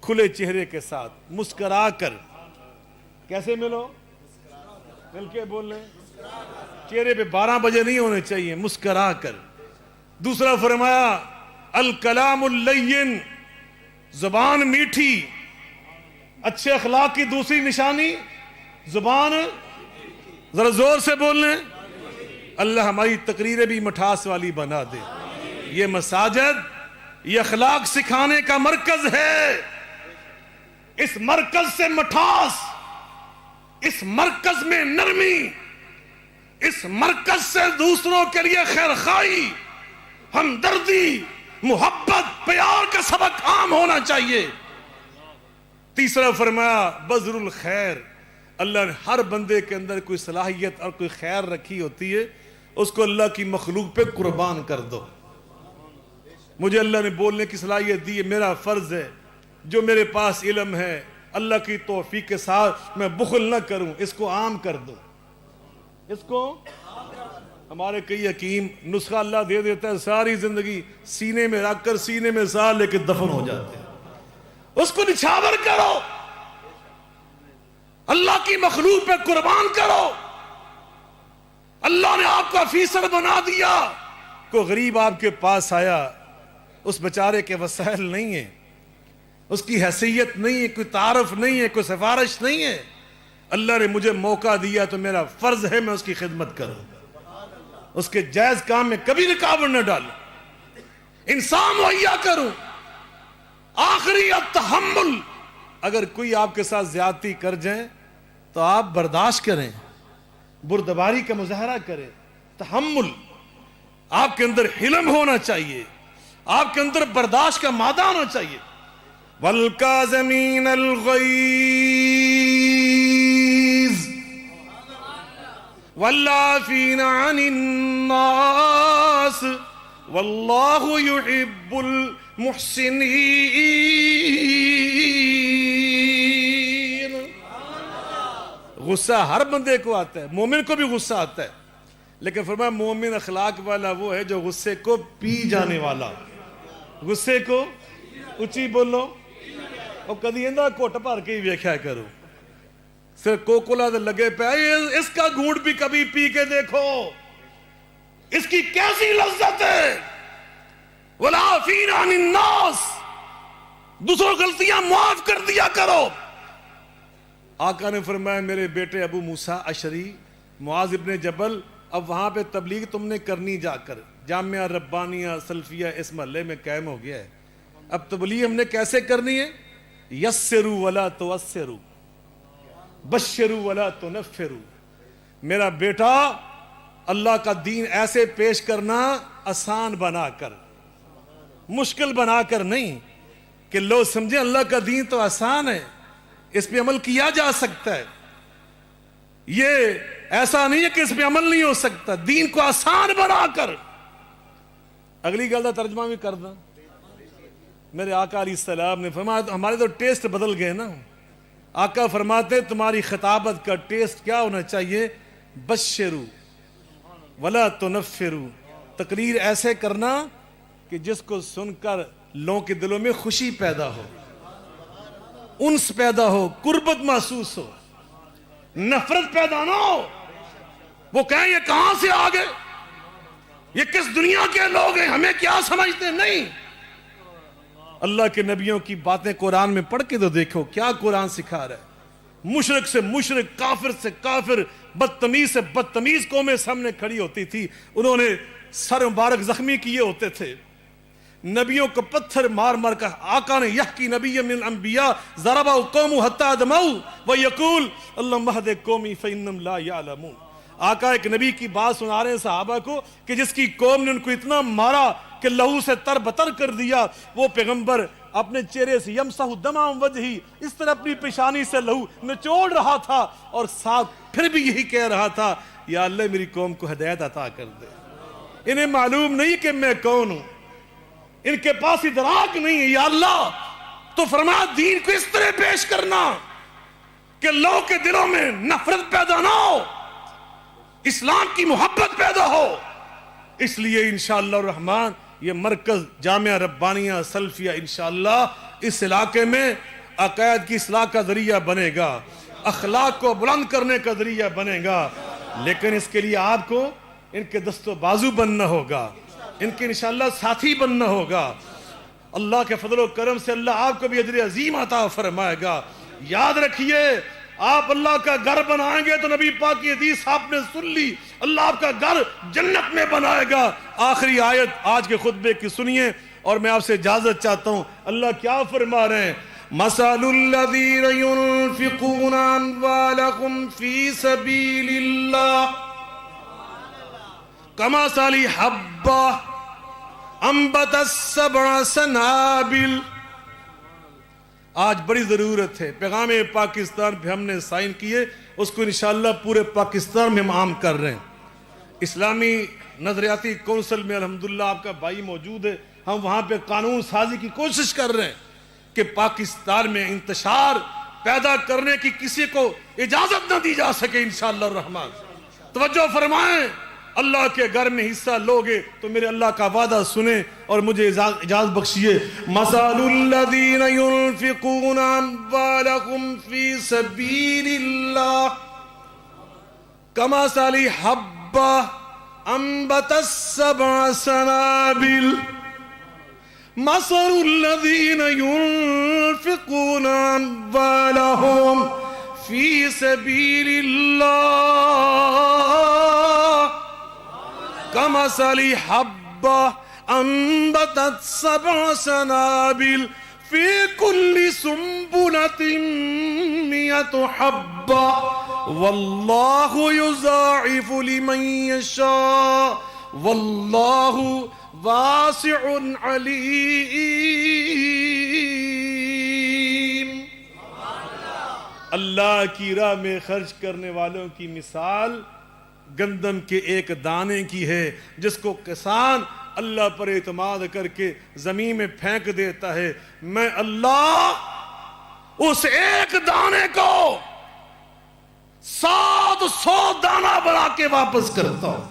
Speaker 1: کھلے چہرے کے ساتھ، مسکرا کر۔ کیسے ملو؟ مل کے بول لیں، چہرے پہ 12 بجے نہیں ہونے چاہیے، مسکرا کر۔ دوسرا فرمایا الکلام اللین، زبان میٹھی۔ اچھے اخلاق کی دوسری نشانی زبان، ذرا زور سے بولنے۔ اللہ ہماری تقریریں بھی مٹھاس والی بنا دے۔ یہ مساجد یہ اخلاق سکھانے کا مرکز ہے۔ اس مرکز سے مٹھاس، اس مرکز میں نرمی، اس مرکز سے دوسروں کے لیے خیرخواہی، ہمدردی، محبت، پیار کا سبق عام ہونا چاہیے۔ تیسرا فرمایا بذر الخیر، اللہ نے ہر بندے کے اندر کوئی صلاحیت اور کوئی خیر رکھی ہوتی ہے، اس کو اللہ کی مخلوق پہ قربان کر دو۔ مجھے اللہ نے بولنے کی صلاحیت دی ہے، میرا فرض ہے جو میرے پاس علم ہے اللہ کی توفیق کے ساتھ میں بخل نہ کروں، اس کو عام کر دو۔ اس کو ہمارے کئی حکیم نسخہ اللہ دے دیتا ہے، ساری زندگی سینے میں رکھ کر سینے میں سال لے کے دفن ہو جاتے ہیں۔ اس کو نچھاور کرو، اللہ کی مخلوق پہ قربان کرو۔ اللہ نے آپ کو آفیسر بنا دیا، کوئی غریب آپ کے پاس آیا، اس بیچارے کے وسائل نہیں ہیں، اس کی حیثیت نہیں ہے، کوئی تعارف نہیں ہے، کوئی سفارش نہیں ہے، اللہ نے مجھے موقع دیا تو میرا فرض ہے میں اس کی خدمت کروں، اس کے جائز کام میں کبھی رکاوٹ نہ ڈالوں، انسان مہیا کروں۔ آخری التحمل، اگر کوئی آپ کے ساتھ زیادتی کر جائیں تو آپ برداشت کریں، بردباری کا مظاہرہ کریں، تحمل، آپ کے اندر حلم ہونا چاہیے، آپ کے اندر برداشت کا مادہ ہونا چاہیے۔ وَالْكَاظِمِينَ الْغَيْظَ وَالْعَافِينَ عَنِ النَّاسِ وَاللَّهُ يُحِبُّ الْمُحْسِنِينَ۔ غصہ ہر بندے کو آتا ہے، مومن کو بھی غصہ آتا ہے، لیکن فرمایا مومن اخلاق والا وہ ہے جو غصے کو پی جانے والا، غصے کو اچھی بولو اور کدی اندھا کوٹ بھر کے ہی ویکھیا کرو، صرف کوکولا دے لگے پہ اس کا گھونٹ بھی کبھی پی کے دیکھو، اس کی کیسی لذت ہے۔ وَالْعَافِينَ عَنِ النَّاسِ، دوسروں غلطیاں معاف کر دیا کرو۔ آقا نے فرمایا میرے بیٹے ابو موسیٰ اشعری، معاذ ابن جبل، اب وہاں پہ تبلیغ تم نے کرنی جا کر، جامعہ ربانیہ سلفیہ اس محلے میں قائم ہو گیا ہے، اب تبلیغ ہم نے کیسے کرنی ہے؟ یسروا ولا توسروا، بشروا ولا تنفروا۔ میرا بیٹا اللہ کا دین ایسے پیش کرنا، آسان بنا کر، مشکل بنا کر نہیں کہ لوگ سمجھیں اللہ کا دین تو آسان ہے، اس پہ عمل کیا جا سکتا ہے، یہ ایسا نہیں ہے کہ اس پہ عمل نہیں ہو سکتا، دین کو آسان بنا کر۔ اگلی گل کا ترجمہ بھی کر دیں، میرے آقا علیہ السلام نے فرمایا ہمارے تو ٹیسٹ بدل گئے نا، آقا فرماتے تمہاری خطابت کا ٹیسٹ کیا ہونا چاہیے؟ بشروا ولا تنفروا، تقریر ایسے کرنا کہ جس کو سن کر لوگوں کے دلوں میں خوشی پیدا ہو، انس پیدا ہو، قربت محسوس ہو، نفرت پیدا نہ ہو، وہ کہیں یہ کہاں سے آ گئے، یہ کس دنیا کے لوگ ہیں، ہمیں کیا سمجھتے ہیں؟ نہیں، اللہ کے نبیوں کی باتیں قرآن میں پڑھ کے تو دیکھو کیا قرآن سکھا رہا ہے۔ مشرک سے مشرک، کافر سے کافر، بدتمیز سے بدتمیز قومیں سامنے کھڑی ہوتی تھی، انہوں نے سر مبارک زخمی کیے ہوتے تھے، نبیوں کو پتھر مار مار کر آقا نے یحکی نبی من الانبیاء ضربہ قوم حتی دماؤ ویقول اللہم اہد قومی فإنہم لا یعلمون۔ آقا ایک نبی کی بات سنا رہے ہیں صحابہ کو کہ جس کی قوم نے ان کو اتنا مارا کہ لہو سے تر بتر کر دیا، وہ پیغمبر اپنے چہرے سے یمسح دمع وجہی، اس طرح اپنی پیشانی سے لہو نچوڑ رہا تھا اور ساتھ پھر بھی یہی کہہ رہا تھا یا اللہ میری قوم کو ہدایت عطا کر دے۔ انہیں معلوم نہیں کہ میں کون ہوں، ان کے پاس ادراک نہیں ہے، یا اللہ تو فرمایا دین کو اس طرح پیش کرنا کہ لوگوں کے دلوں میں نفرت پیدا نہ ہو، اسلام کی محبت پیدا ہو۔ اس لیے انشاءاللہ الرحمن یہ مرکز جامعہ ربانیہ سلفیہ انشاءاللہ اس علاقے میں عقائد کی اصلاح کا ذریعہ بنے گا، اخلاق کو بلند کرنے کا ذریعہ بنے گا، لیکن اس کے لیے آپ کو ان کے دست و بازو بننا ہوگا، ان کے انشاءاللہ ساتھی بننا ہوگا۔ اللہ کے فضل و کرم سے اللہ آپ کو بھی اجر عظیم عطا فرمائے گا۔ یاد رکھیے آپ اللہ کا گھر بنائیں گے تو نبی پاک کی حدیث آپ نے سن لی، اللہ آپ کا گھر جنت میں بنائے گا۔ آخری آیت آج کے خطبے کی سنیے اور میں آپ سے اجازت چاہتا ہوں۔ اللہ کیا فرما رہے ہیں؟ مَثَلُ الَّذِينَ يُنْفِقُونَ أَمْوَالَهُمْ فِي سَبِيلِ اللَّهِ كَمَثَلِ حَبَّةٍ أَنبَتَتْ سَبْعَ سَنَابِلَ۔ آج بڑی ضرورت ہے، پیغام پاکستان پہ ہم نے سائن کیے، اس کو انشاءاللہ پورے پاکستان میں ہم عام کر رہے ہیں۔ اسلامی نظریاتی کونسل میں الحمدللہ آپ کا بھائی موجود ہے، ہم وہاں پہ قانون سازی کی کوشش کر رہے ہیں کہ پاکستان میں انتشار پیدا کرنے کی کسی کو اجازت نہ دی جا سکے انشاءاللہ الرحمن۔ توجہ فرمائیں، اللہ کے گھر میں حصہ لوگے تو میرے اللہ کا وعدہ سنیں اور مجھے اجازت بخشیے۔ مثل الذین ينفقون اموالهم فی سبیل اللہ کمثل حبۃ انبتت سبع سنابل مثل الذین ينفقون اموالهم فی سبیل اللہ کمثل حبۃ انبتت سبع سنابل فی کل سنبلۃ مئۃ حبۃ واللہ یضاعف لمن یشاء واللہ واسع علیم۔ اللہ کی راہ میں خرچ کرنے والوں کی مثال گندم کے ایک دانے کی ہے جس کو کسان اللہ پر اعتماد کر کے زمین میں پھینک دیتا ہے، میں اللہ اس ایک دانے کو 700 دانہ بنا کے واپس کرتا ہوں۔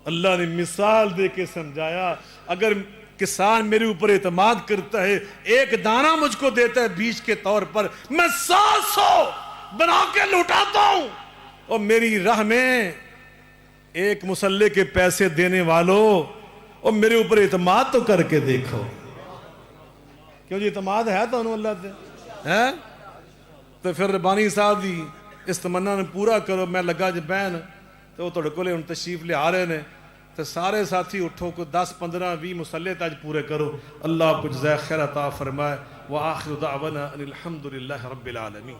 Speaker 1: اللہ نے مثال دے کے سمجھایا، اگر کسان میرے اوپر اعتماد کرتا ہے، ایک دانہ مجھ کو دیتا ہے بیج کے طور پر، میں 700 بنا کے لوٹاتا ہوں۔ اور میری راہ میں ایک مسلح کے پیسے دینے والوں، اور میرے اوپر اعتماد تو کر کے دیکھو، کیوں جی اعتماد ہے تو انہوں اللہ دے ہے تو پھر ربانی صاحب دی اس تمنا نے پورا کرو۔ میں لگا جب بہن تو وہ تھوڑے کولے ان تشریف لے آ رہے ہیں تو سارے ساتھی اٹھو کو 10 15 20 مسلح تاج پورے کرو۔ اللہ آپ کو جزائے خیر عطا فرمائے۔ وآخر دعوانا ان الحمد للہ رب العالمین۔